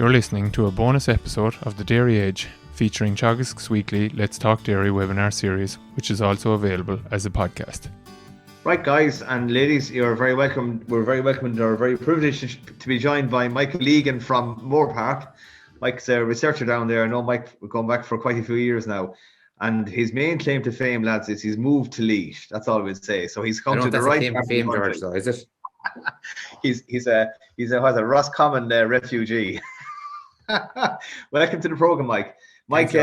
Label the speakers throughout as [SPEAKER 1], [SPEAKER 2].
[SPEAKER 1] You're listening to a bonus episode of The Dairy Edge featuring Teagasc's weekly Let's Talk Dairy webinar series, which is also available as a podcast.
[SPEAKER 2] Right, guys and ladies, you're very welcome. We're very welcome and are very privileged to be joined by Mike Egan from Moorpark. Mike's a researcher down there. I know Mike, we're going back for quite a few years now. And his main claim to fame, lads, is he's moved to Laois. That's all we'd say. So he's come to the right
[SPEAKER 3] claim to fame, George, though, is it?
[SPEAKER 2] he's a Roscommon refugee. Welcome to the program, Mike. Mike,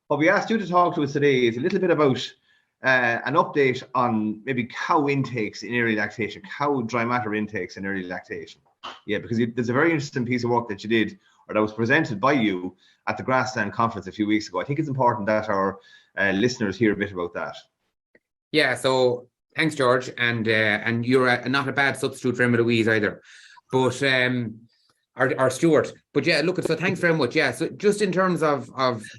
[SPEAKER 2] what we asked you to talk to us today is a little bit about an update on maybe cow intakes in early lactation, cow dry matter intakes in early lactation. Yeah, because there's a very interesting piece of work that you did, or that was presented by you at the Grassland conference a few weeks ago. I think it's important that our listeners hear a bit about that.
[SPEAKER 3] Yeah, so thanks, George, and you're not a bad substitute for Emma Louise either, but our Stuart. But yeah, look, so thanks very much. Yeah, so just in terms of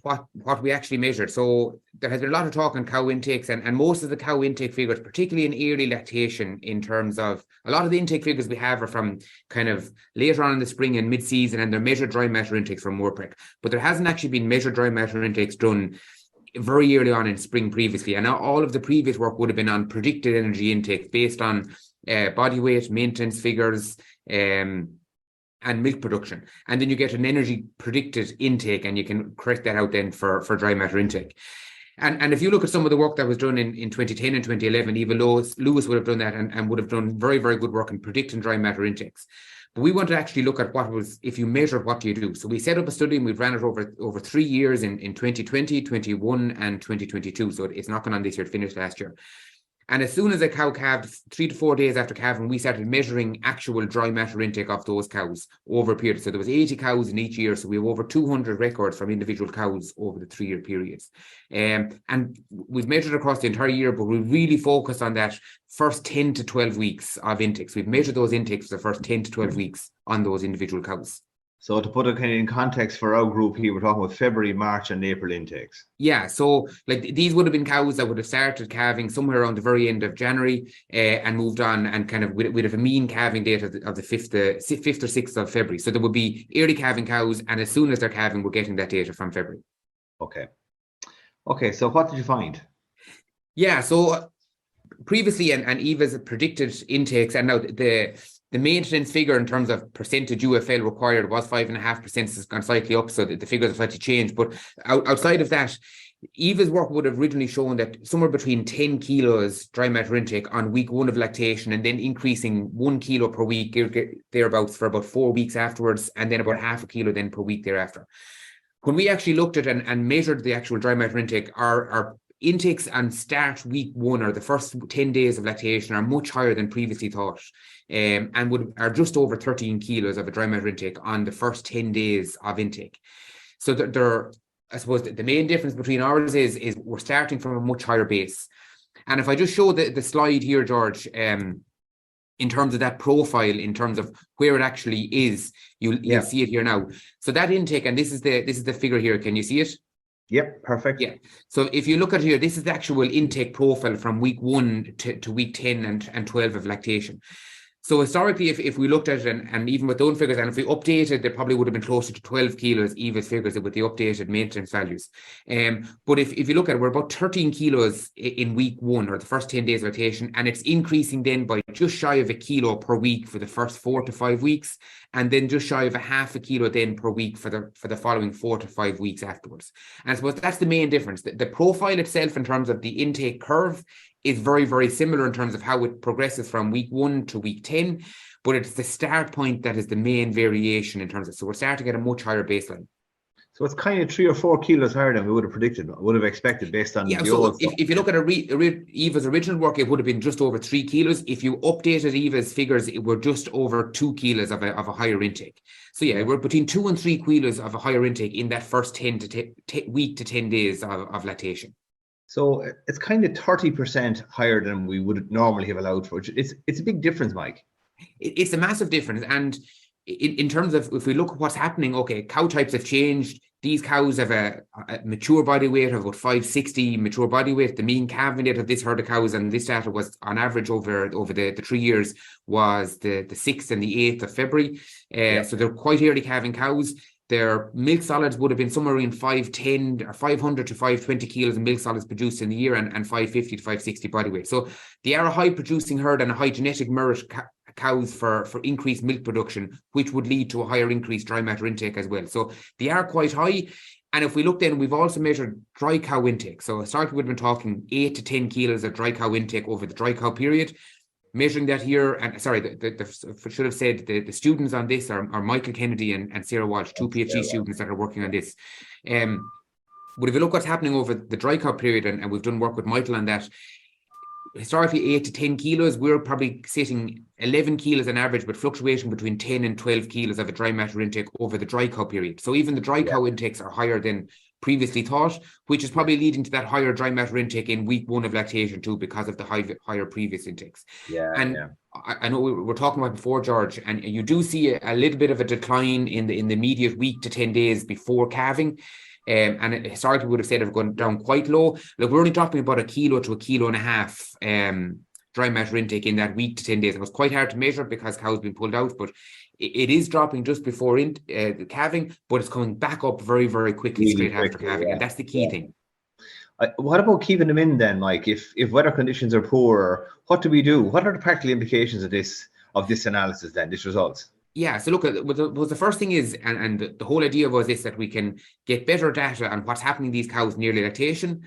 [SPEAKER 3] what we actually measured, so there has been a lot of talk on cow intakes, and most of the cow intake figures, particularly in early lactation, in terms of a lot of the intake figures we have are from kind of later on in the spring and mid-season, and they're measured dry matter intakes from Moorpark. But there hasn't actually been measured dry matter intakes done very early on in spring previously, and all of the previous work would have been on predicted energy intake based on body weight, maintenance figures, and milk production. And then you get an energy predicted intake, and you can correct that out then for dry matter intake. And if you look at some of the work that was done in 2010 and 2011, Eva Lewis would have done that and would have done very, very good work in predicting dry matter intakes. But we want to actually look at what was, if you measure, what do you do? So we set up a study and we've ran it over 3 years in 2020, 21 and 2022. So it's not going on this year, it finished last year. And as soon as a cow calved, 3 to 4 days after calving, we started measuring actual dry matter intake of those cows over a period. So there was 80 cows in each year. So we have over 200 records from individual cows over the 3 year periods. And we've measured across the entire year, but we really focused on that first 10 to 12 weeks of intakes. We've measured those intakes for the first 10 to 12 weeks on those individual cows.
[SPEAKER 2] So to put it kind of in context for our group here, we're talking about February, March and April intakes.
[SPEAKER 3] Yeah, so like these would have been cows that would have started calving somewhere around the very end of January and moved on, and kind of we'd have a mean calving date of the 5th or 6th of February. So there would be early calving cows, and as soon as they're calving, we're getting that data from February.
[SPEAKER 2] Okay, so what did you find?
[SPEAKER 3] Yeah, so previously, and Eva's predicted intakes, and now the maintenance figure in terms of percentage UFL required was 5.5%. It's gone slightly up, so the figures have slightly changed. But outside of that, Eva's work would have originally shown that somewhere between 10 kilos dry matter intake on week 1 of lactation, and then increasing 1 kilo per week thereabouts for about 4 weeks afterwards, and then about half a kilo then per week thereafter. When we actually looked at and measured the actual dry matter intake, our intakes on start week 1, or the first 10 days of lactation, are much higher than previously thought, and are just over 13 kilos of a dry matter intake on the first 10 days of intake. So I suppose the main difference between ours is we're starting from a much higher base. And if I just show the slide here, George, in terms of that profile, in terms of where it actually is, you'll see it here now. So that intake, and this is the figure here. Can you see it?
[SPEAKER 2] Yep, perfect.
[SPEAKER 3] Yeah. So if you look at here, this is the actual intake profile from week 1 to week 10 and 12 of lactation. So historically, if we looked at it, and even with those figures, and if we updated, they probably would have been closer to 12 kilos, Eva's figures with the updated maintenance values. But if you look at it, we're about 13 kilos in week 1, or the first 10 days of lactation, and it's increasing then by just shy of a kilo per week for the first 4 to 5 weeks, and then just shy of a half a kilo then per week for the following 4 to 5 weeks afterwards. And I suppose that's the main difference. The profile itself in terms of the intake curve is very, very similar in terms of how it progresses from week 1 to week 10, but it's the start point that is the main variation in terms of, so we're starting at a much higher baseline.
[SPEAKER 2] So it's kind of 3 or 4 kilos higher than we would have predicted, would have expected based on the old stuff.
[SPEAKER 3] If you look at Eva's original work, it would have been just over 3 kilos. If you updated Eva's figures, it were just over 2 kilos of a higher intake. So yeah, we're between 2 and 3 kilos of a higher intake in that first 10 to week to 10 days of lactation.
[SPEAKER 2] So it's kind of 30% higher than we would normally have allowed for. It's a big difference, Mike.
[SPEAKER 3] It's a massive difference. And in terms of, if we look at what's happening, okay, cow types have changed. These cows have a mature body weight of about 560 mature body weight. The mean calving date of this herd of cows, and this data was on average over the 3 years, was the 6th and the 8th of February. So they're quite early calving cows. their milk solids would have been somewhere in 510 or 500 to 520 kilos of milk solids produced in the year, and 550 to 560 body weight. So they are a high producing herd and a high genetic merit cows for increased milk production, which would lead to a higher increased dry matter intake as well. So they are quite high. And if we look then, we've also measured dry cow intake. So historically, we've been talking 8 to 10 kilos of dry cow intake over the dry cow period. Measuring that here, and sorry, should have said the students on this are Michael Kennedy and Sarah Walsh, two PhD students that are working on this. But if you look what's happening over the dry cow period, and we've done work with Michael on that, historically 8 to 10 kilos, we're probably sitting 11 kilos on average, but fluctuation between 10 and 12 kilos of a dry matter intake over the dry cow period. So even the dry cow intakes are higher than previously thought, which is probably leading to that higher dry matter intake in week 1 of lactation too, because of the higher previous intakes. I know we were talking about before, George, and you do see a little bit of a decline in the immediate week to 10 days before calving. And it historically would have said it would gone down quite low. Look, we're only talking about 1 kilo to 1.5 kilos dry matter intake in that week to 10 days. It was quite hard to measure because cows been pulled out, but it is dropping just before the calving, but it's coming back up very, very quickly straight after calving, and that's the key thing.
[SPEAKER 2] What about keeping them in then, Mike? If weather conditions are poor, what do we do? What are the practical implications of this analysis then, this results?
[SPEAKER 3] Yeah, so look, the first thing is, and the whole idea was this, that we can get better data on what's happening to these cows in early lactation,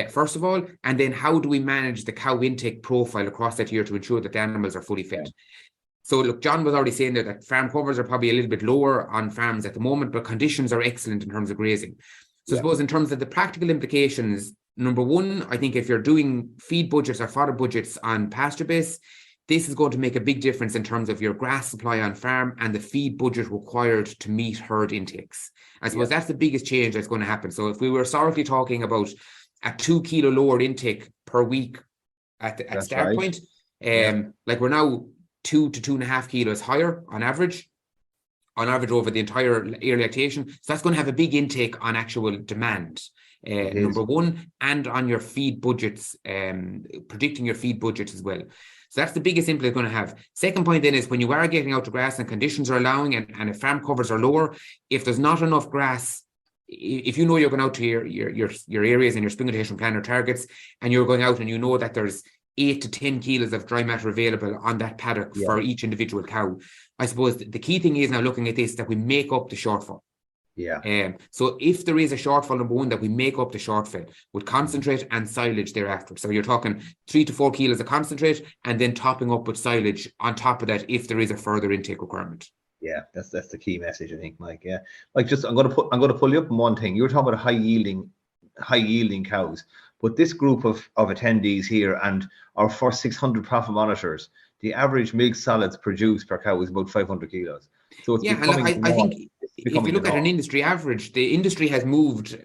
[SPEAKER 3] first of all, and then how do we manage the cow intake profile across that year to ensure that the animals are fully fed. So look, John was already saying there that farm covers are probably a little bit lower on farms at the moment, but conditions are excellent in terms of grazing. So I suppose in terms of the practical implications, number one, I think if you're doing feed budgets or fodder budgets on pasture base, this is going to make a big difference in terms of your grass supply on farm and the feed budget required to meet herd intakes. I suppose that's the biggest change that's going to happen. So if we were historically talking about a 2 kilo lower intake per week at start point, like we're now 2 to 2.5 kilos higher on average over the entire early lactation. So that's going to have a big intake on actual demand, number one, and on your feed budgets, predicting your feed budgets as well. So that's the biggest impact it's going to have. Second point then is when you are getting out to grass and conditions are allowing, and if farm covers are lower, if there's not enough grass, if you know you're going out to your areas and your spring rotation plan or targets, and you're going out and you know that there's 8 to 10 kilos of dry matter available on that paddock for each individual cow, I suppose the key thing is now looking at this, that we make up the shortfall. So if there is a shortfall, number one, that we make up the shortfall with concentrate and silage thereafter. So you're talking 3 to 4 kilos of concentrate and then topping up with silage on top of that if there is a further intake requirement.
[SPEAKER 2] Yeah, that's the key message, I think, Mike. Yeah, like just I'm going to pull you up on one thing. You were talking about high yielding cows, but this group of attendees here and our first 600 profit monitors, the average milk solids produced per cow is about 500 kilos. So it's
[SPEAKER 3] I think if you look at an industry average, the industry has moved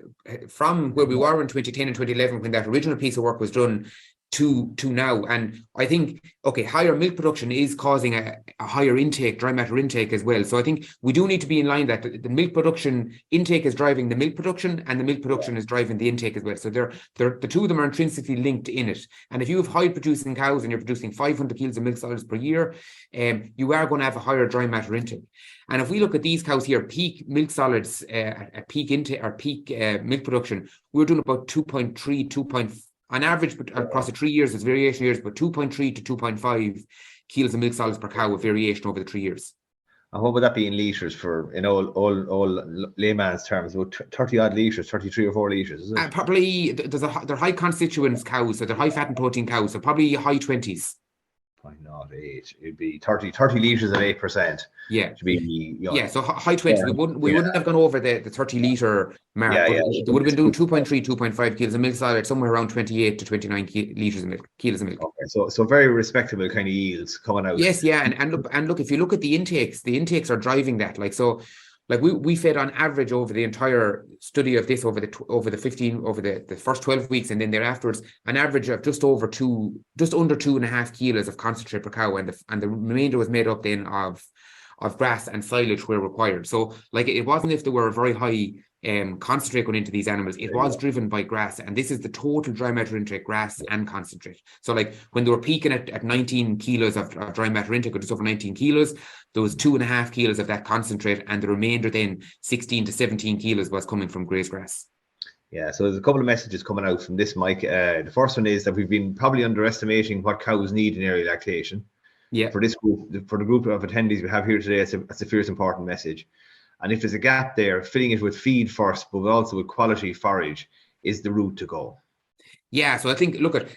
[SPEAKER 3] from where we were in 2010 and 2011 when that original piece of work was done to now. And I think, higher milk production is causing a higher intake, dry matter intake as well. So I think we do need to be in line that the milk production intake is driving the milk production and the milk production is driving the intake as well. So the two of them are intrinsically linked in it. And if you have high producing cows and you're producing 500 kilos of milk solids per year, you are going to have a higher dry matter intake. And if we look at these cows here, peak milk solids, at peak intake or peak milk production, we're doing about 2.3, on average, but across the 3 years, there's variation years, but 2.3 to 2.5 kilos of milk solids per cow with variation over the 3 years.
[SPEAKER 2] And what would that be in litres in all layman's terms? About 30 odd litres, 33 or 4 litres, is it?
[SPEAKER 3] Probably, they're high constituents cows, so they're high fat and protein cows, so probably high 20s.
[SPEAKER 2] 0.08, it'd be 30 litres at 8%.
[SPEAKER 3] Yeah.
[SPEAKER 2] To be,
[SPEAKER 3] so high 20s. We wouldn't have gone over the 30 litre mark. They would have been doing 2.3, 2.5 kilos of milk solid, somewhere around 28 to 29 kilos of milk.
[SPEAKER 2] Okay, so very respectable kind of yields coming out.
[SPEAKER 3] Yes, and look, if you look at the intakes are driving that. Like we fed on average over the entire study of this over the first 12 weeks and then thereafterwards an average of just under 2.5 kilos of concentrate per cow, and the remainder was made up then of grass and silage where required. So like it wasn't if there were very high concentrate going into these animals, it was driven by grass. And this is the total dry matter intake, grass and concentrate. So like when they were peaking at 19 kilos of dry matter intake, or just over 19 kilos, there was 2.5 kilos of that concentrate, and the remainder then 16 to 17 kilos was coming from grazed grass.
[SPEAKER 2] Yeah, so there's a couple of messages coming out from this, Mike. The first one is that we've been probably underestimating what cows need in area lactation.
[SPEAKER 3] Yeah.
[SPEAKER 2] For this group, for the group of attendees we have here today, it's a fierce important message. And if there's a gap there, filling it with feed first, but also with quality forage is the route to go.
[SPEAKER 3] Yeah, so I think, look, at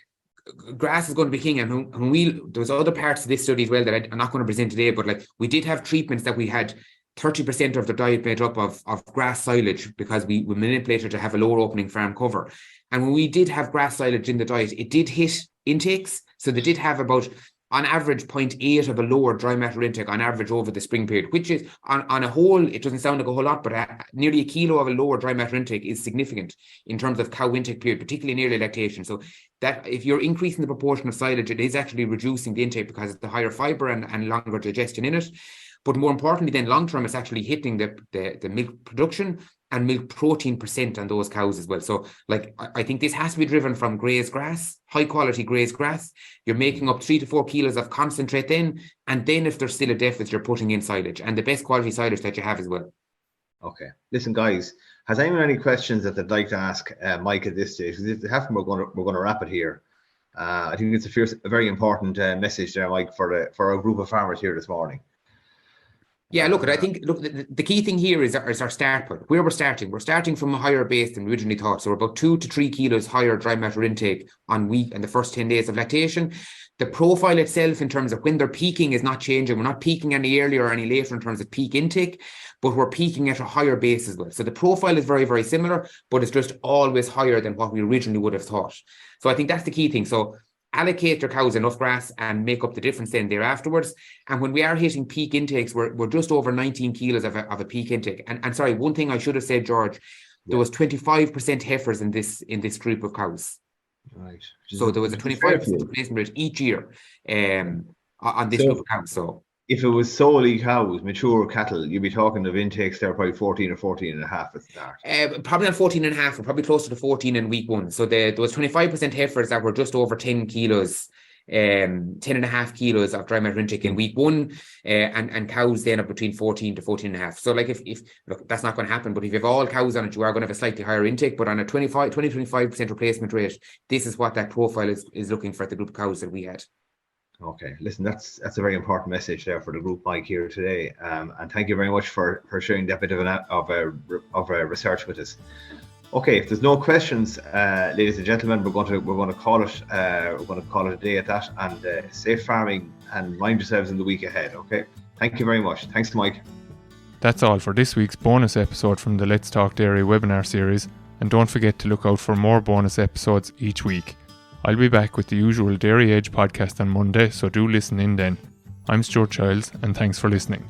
[SPEAKER 3] grass is going to be king. And when there's other parts of this study as well that I'm not going to present today, but like we did have treatments that we had 30% of the diet made up of grass silage, because we manipulated to have a lower opening farm cover. And when we did have grass silage in the diet, it did hit intakes. So they did have about, on average, 0.8 of a lower dry matter intake on average over the spring period, which is on a whole, it doesn't sound like a whole lot, but nearly a kilo of a lower dry matter intake is significant in terms of cow intake period, particularly in early lactation. So that if you're increasing the proportion of silage, it is actually reducing the intake because it's the higher fiber and longer digestion in it. But more importantly, then long term, it's actually hitting the milk production and milk protein percent on those cows as well. So like I think this has to be driven from grazed grass, high quality grazed grass. You're making up 3 to 4 kilos of concentrate then, and then if there's still a deficit, you're putting in silage, and the best quality silage that you have as well.
[SPEAKER 2] Okay, listen, guys, has anyone any questions that they'd like to ask Mike at this stage? Because if they have, we're going to wrap it here. I think it's a very important message there, Mike, for our group of farmers here this morning.
[SPEAKER 3] Yeah, look, I think the key thing here is our start point. Where we're starting from a higher base than we originally thought. So we're about 2 to 3 kilos higher dry matter intake on wheat in the first 10 days of lactation. The profile itself in terms of when they're peaking is not changing. We're not peaking any earlier or any later in terms of peak intake, but we're peaking at a higher base as well. So the profile is very, very similar, but it's just always higher than what we originally would have thought. So I think that's the key thing. So allocate your cows enough grass and make up the difference then there afterwards. And when we are hitting peak intakes, we're just over 19 kilos of a peak intake. And sorry, one thing I should have said, George, there was 25% heifers in this group of cows.
[SPEAKER 2] Right.
[SPEAKER 3] So there was a 25% replacement rate each year on this group of cows. So
[SPEAKER 2] if it was solely cows, mature cattle, you'd be talking of intakes there probably 14 or 14 and a half at the start.
[SPEAKER 3] Probably not 14 and a half, or probably closer to 14 in week 1. So there was 25% heifers that were just over 10 kilos, 10 and a half kilos of dry matter intake in week 1, and cows then of between 14 to 14 and a half. So like if look, that's not going to happen, but if you have all cows on it, you are going to have a slightly higher intake, but on a 20-25% replacement rate, this is what that profile is looking for at the group of cows that we had.
[SPEAKER 2] Okay, listen, that's a very important message there for the group, Mike, here today, and thank you very much for sharing that bit of research with us. Okay, if there's no questions, ladies and gentlemen, we're going to call it a day at that, and safe farming, and mind yourselves in the week ahead. Okay, thank you very much. Thanks, Mike.
[SPEAKER 1] That's all for this week's bonus episode from the Let's Talk Dairy webinar series, and don't forget to look out for more bonus episodes each week. I'll be back with the usual Dairy Age podcast on Monday, so do listen in then. I'm Stuart Childs, and thanks for listening.